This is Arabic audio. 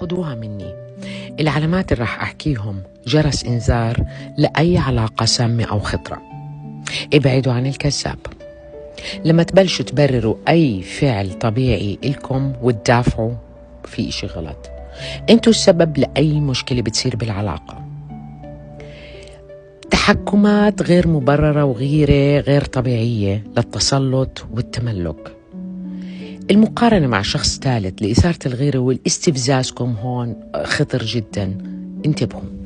خدوها مني. العلامات اللي راح أحكيهم جرس إنذار لأي علاقة سامة أو خطرة. ابعدوا عن الكذاب. لما تبلشوا تبرروا أي فعل طبيعي إلكم وتدافعوا، في إشي غلط. أنتوا السبب لأي مشكلة بتصير بالعلاقة. تحكمات غير مبررة وغيرة غير طبيعية للتسلط والتملك. المقارنة مع شخص ثالث لإثارة الغيرة والاستفزازكم هون خطر جدا. انتبهوا.